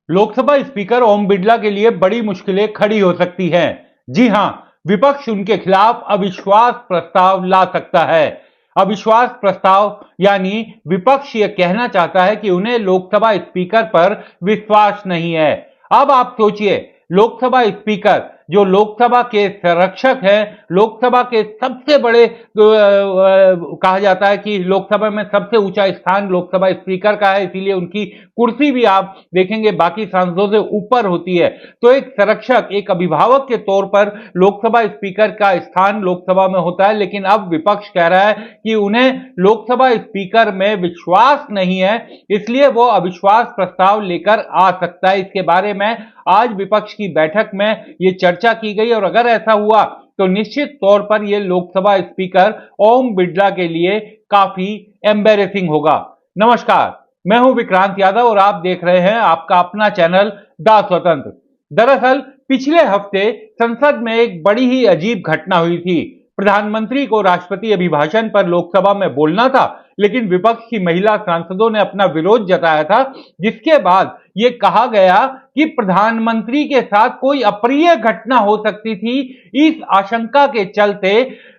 Lok Sabha speaker Om Birla के लिए बड़ी मुश्किलें खड़ी हो सकती हैं। जी हां, विपक्ष उनके खिलाफ अविश्वास प्रस्ताव ला सकता है। अविश्वास प्रस्ताव यानी विपक्ष यह कहना चाहता है कि उन्हें लोकसभा स्पीकर पर विश्वास नहीं है। अब आप सोचिए, लोकसभा स्पीकर जो लोकसभा के संरक्षक हैं, लोकसभा के सबसे बड़े कहा जाता है कि लोकसभा में सबसे ऊंचा स्थान लोकसभा स्पीकर का है, इसीलिए उनकी कुर्सी भी आप देखेंगे बाकी सांसदों से ऊपर होती है। तो एक संरक्षक, एक अभिभावक के तौर पर लोकसभा स्पीकर का स्थान लोकसभा में होता है, लेकिन अब विपक्ष कह रहा है कि उन्हें लोकसभा स्पीकर में विश्वास नहीं है, इसलिए वो अविश्वास प्रस्ताव लेकर आ सकता है। इसके बारे में आज विपक्ष की बैठक में ये चर्चा की गई और अगर ऐसा हुआ तो निश्चित तौर पर यह लोकसभा स्पीकर ओम बिरला के लिए काफी एम्बैरेसिंग होगा। नमस्कार, मैं हूं विक्रांत यादव और आप देख रहे हैं आपका अपना चैनल द स्वतंत्र। दरअसल पिछले हफ्ते संसद में एक बड़ी ही अजीब घटना हुई थी। प्रधानमंत्री को राष्ट्रपति अभिभाषण पर लोकसभा में बोलना था, लेकिन विपक्ष की महिला सांसदों ने अपना विरोध जताया था, जिसके बाद यह कहा गया कि प्रधानमंत्री के साथ कोई अप्रिय घटना हो सकती थी। इस आशंका के चलते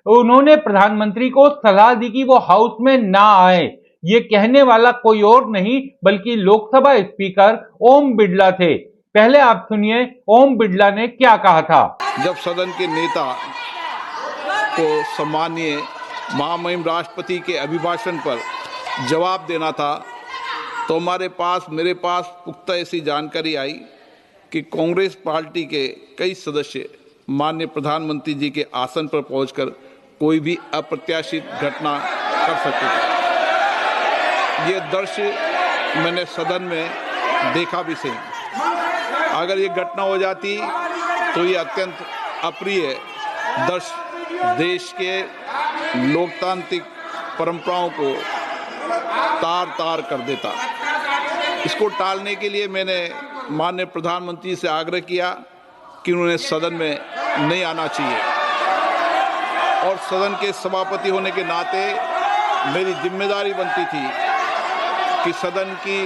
उन्होंने प्रधानमंत्री को सलाह दी कि वो हाउस में ना आए। ये कहने वाला कोई और नहीं बल्कि लोकसभा स्पीकर ओम बिरला थे। पहले आप सुनिए ओम बिरला ने क्या कहा था। जब सदन के नेता को सम्माननीय महामहिम राष्ट्रपति के अभिभाषण पर जवाब देना था, तो मेरे पास पुख्ता ऐसी जानकारी आई कि कांग्रेस पार्टी के कई सदस्य माननीय प्रधानमंत्री जी के आसन पर पहुंचकर कोई भी अप्रत्याशित घटना कर सकते थे। ये दृश्य मैंने सदन में देखा भी सही। अगर ये घटना हो जाती तो ये अत्यंत अप्रिय दृश्य देश के लोकतांत्रिक परंपराओं को तार तार कर देता। इसको टालने के लिए मैंने माननीय प्रधानमंत्री से आग्रह किया कि उन्हें सदन में नहीं आना चाहिए और सदन के सभापति होने के नाते मेरी जिम्मेदारी बनती थी कि सदन की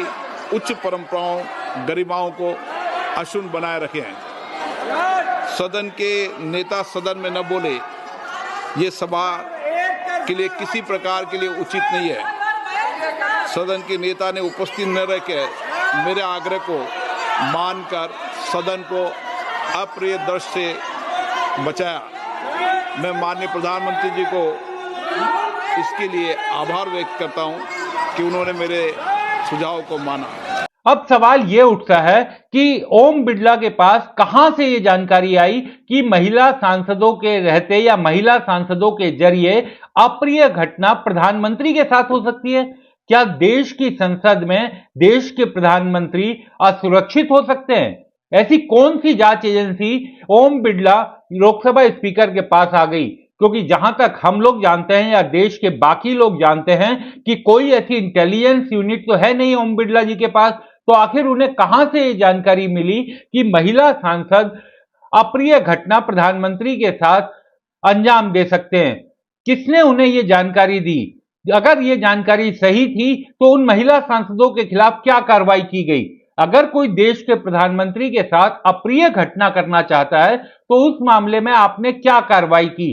उच्च परंपराओं, गरिमाओं को अक्षुण्ण बनाए रखें। सदन के नेता सदन में न बोले, ये सभा के लिए किसी प्रकार के लिए उचित नहीं है। सदन के नेता ने उपस्थित न रह के मेरे आग्रह को मानकर सदन को अप्रिय दृश्य से बचाया। मैं माननीय प्रधानमंत्री जी को इसके लिए आभार व्यक्त करता हूं कि उन्होंने मेरे सुझाव को माना। अब सवाल यह उठता है कि ओम बिरला के पास कहां से यह जानकारी आई कि महिला सांसदों के रहते या महिला सांसदों के जरिए अप्रिय घटना प्रधानमंत्री के साथ हो सकती है। क्या देश की संसद में देश के प्रधानमंत्री असुरक्षित हो सकते हैं? ऐसी कौन सी जांच एजेंसी ओम बिरला लोकसभा स्पीकर के पास आ गई? क्योंकि जहां तक हम लोग जानते हैं या देश के बाकी लोग जानते हैं कि कोई ऐसी इंटेलिजेंस यूनिट तो है नहीं ओम बिरला जी के पास, तो आखिर उन्हें कहां से ये जानकारी मिली कि महिला सांसद अप्रिय घटना प्रधानमंत्री के साथ अंजाम दे सकते हैं? किसने उन्हें ये जानकारी दी? अगर ये जानकारी सही थी तो उन महिला सांसदों के खिलाफ क्या कार्रवाई की गई? अगर कोई देश के प्रधानमंत्री के साथ अप्रिय घटना करना चाहता है तो उस मामले में आपने क्या कार्रवाई की?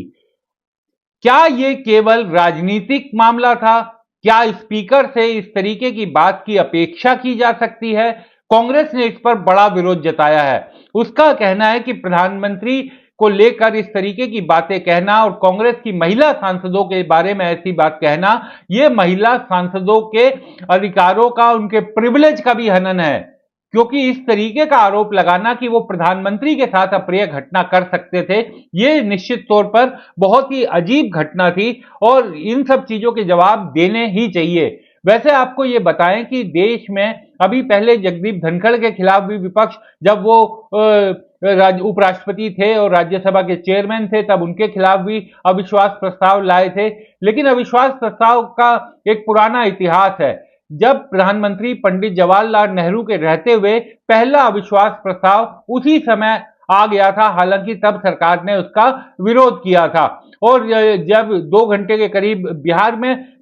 क्या यह केवल राजनीतिक मामला था? क्या स्पीकर से इस तरीके की बात की अपेक्षा की जा सकती है? कांग्रेस ने इस पर बड़ा विरोध जताया है। उसका कहना है कि प्रधानमंत्री को लेकर इस तरीके की बातें कहना और कांग्रेस की महिला सांसदों के बारे में ऐसी बात कहना, यह महिला सांसदों के अधिकारों का, उनके प्रिविलेज का भी हनन है। क्योंकि इस तरीके का आरोप लगाना कि वो प्रधानमंत्री के साथ अप्रिय घटना कर सकते थे, ये निश्चित तौर पर बहुत ही अजीब घटना थी और इन सब चीजों के जवाब देने ही चाहिए। वैसे आपको ये बताएं कि देश में अभी पहले जगदीप धनखड़ के खिलाफ भी विपक्ष, जब वो उपराष्ट्रपति थे और राज्यसभा के चेयरमैन थे, तब उनके खिलाफ भी अविश्वास प्रस्ताव लाए थे। लेकिन अविश्वास प्रस्ताव का एक पुराना इतिहास है। जब प्रधानमंत्री पंडित जवाहरलाल नेहरू के रहते हुए पहला अविश्वास प्रस्ताव उसी समय आ गया था, हालांकि तब सरकार ने उसका विरोध किया था। और जब 2 घंटे के करीब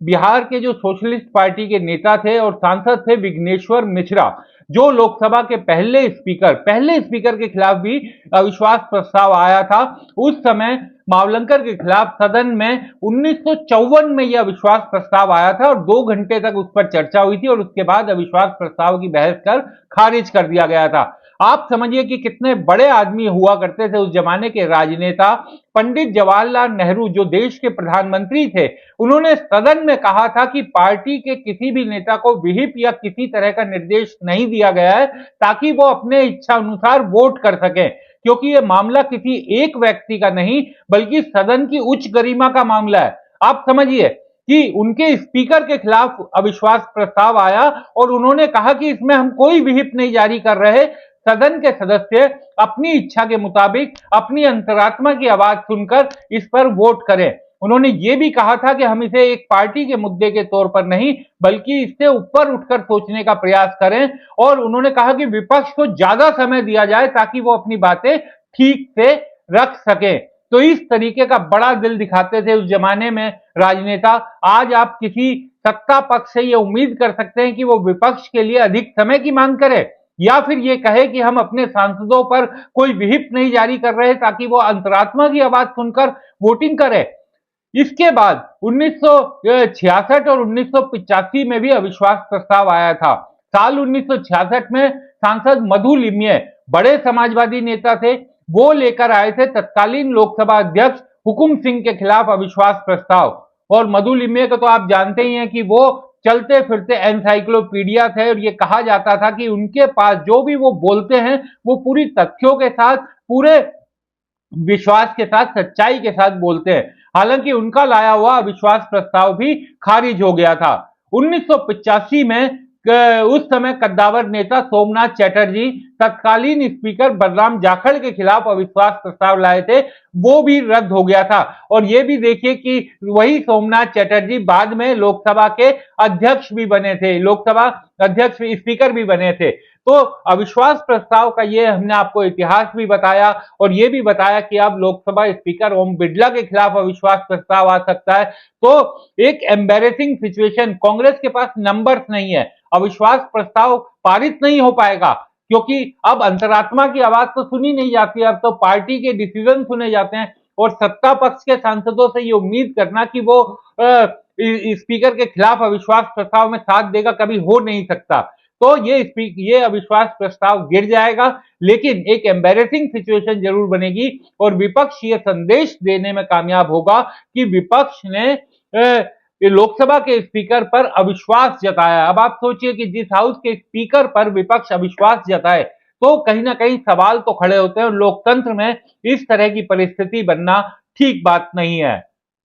बिहार के जो सोशलिस्ट पार्टी के नेता थे और सांसद थे विघ्नेश्वर मिश्रा, जो लोकसभा के पहले स्पीकर के खिलाफ भी अविश्वास प्रस्ताव आया था, उस समय मावलंकर के खिलाफ सदन में 1954 में यह अविश्वास प्रस्ताव आया था और 2 घंटे तक उस पर चर्चा हुई थी और उसके बाद अविश्वास प्रस्ताव की बहस कर खारिज कर दिया गया था। आप समझिए कि कितने बड़े आदमी हुआ करते थे उस जमाने के राजनेता। पंडित जवाहरलाल नेहरू जो देश के प्रधानमंत्री थे, उन्होंने सदन में कहा था कि पार्टी के किसी भी नेता को विहिप या किसी तरह का निर्देश नहीं दिया गया है ताकि वो अपने इच्छा अनुसार वोट कर सकें, क्योंकि यह मामला किसी एक व्यक्ति का नहीं बल्कि सदन की उच्च गरिमा का मामला है। आप समझिए कि उनके स्पीकर के खिलाफ अविश्वास प्रस्ताव आया और उन्होंने कहा कि इसमें हम कोई विहिप नहीं जारी कर रहे, सदन के सदस्य अपनी इच्छा के मुताबिक अपनी अंतरात्मा की आवाज सुनकर इस पर वोट करें। उन्होंने ये भी कहा था कि हम इसे एक पार्टी के मुद्दे के तौर पर नहीं बल्कि इससे ऊपर उठकर सोचने का प्रयास करें और उन्होंने कहा कि विपक्ष को ज्यादा समय दिया जाए ताकि वो अपनी बातें ठीक से रख सके। तो इस तरीके का बड़ा दिल दिखाते थे उस जमाने में राजनेता। आज आप किसी सत्ता पक्ष से ये उम्मीद कर सकते हैं कि वो विपक्ष के लिए अधिक समय की मांग करे या फिर ये कहे कि हम अपने सांसदों पर कोई विहिप नहीं जारी कर रहे ताकि वो अंतरात्मा की आवाज सुनकर वोटिंग करे। इसके बाद 1966 और 1985 में भी अविश्वास प्रस्ताव आया था। साल 1966 में सांसद मधु लिम्ये बड़े समाजवादी नेता थे, वो लेकर आए थे तत्कालीन लोकसभा अध्यक्ष हुकुम सिंह के खिलाफ अविश्वास प्रस्ताव। और मधु लिम्ये को तो आप जानते ही हैं कि वो चलते फिरते एनसाइक्लोपीडिया थे और ये कहा जाता था कि उनके पास जो भी वो बोलते हैं वो पूरी तथ्यों के साथ, पूरे विश्वास के साथ, सच्चाई के साथ बोलते हैं। हालांकि उनका लाया हुआ अविश्वास प्रस्ताव भी खारिज हो गया था। 1985 में उस समय कद्दावर नेता सोमनाथ चटर्जी तत्कालीन स्पीकर बलराम जाखड़ के खिलाफ अविश्वास प्रस्ताव लाए थे, वो भी रद्द हो गया था। और ये भी देखिए कि वही सोमनाथ चटर्जी बाद में लोकसभा के अध्यक्ष भी बने थे, लोकसभा अध्यक्ष स्पीकर भी बने थे। तो अविश्वास प्रस्ताव का ये हमने आपको इतिहास भी बताया और ये भी बताया कि अब लोकसभा स्पीकर ओम बिड़ला के खिलाफ अविश्वास प्रस्ताव आ सकता है। तो एक एम्बैरेसिंग सिचुएशन, कांग्रेस के पास नंबर्स नहीं है, अविश्वास प्रस्ताव पारित नहीं हो पाएगा क्योंकि अब अंतरात्मा की आवाज तो सुनी नहीं जाती, अब तो पार्टी के डिसीजन सुने जाते हैं और सत्ता पक्ष के सांसदों से ये उम्मीद करना कि वो स्पीकर के खिलाफ अविश्वास प्रस्ताव में साथ देगा कभी हो नहीं सकता। तो ये अविश्वास प्रस्ताव गिर जाएगा, लेकिन एक एम्बैरेसिंग सिचुएशन जरूर बनेगी और विपक्ष ये संदेश देने में कामयाब होगा कि विपक्ष ने लोकसभा के स्पीकर पर अविश्वास जताया। अब आप सोचिए कि जिस हाउस के स्पीकर पर विपक्ष अविश्वास जताए तो कहीं ना कहीं सवाल तो खड़े होते हैं और लोकतंत्र में इस तरह की परिस्थिति बनना ठीक बात नहीं है।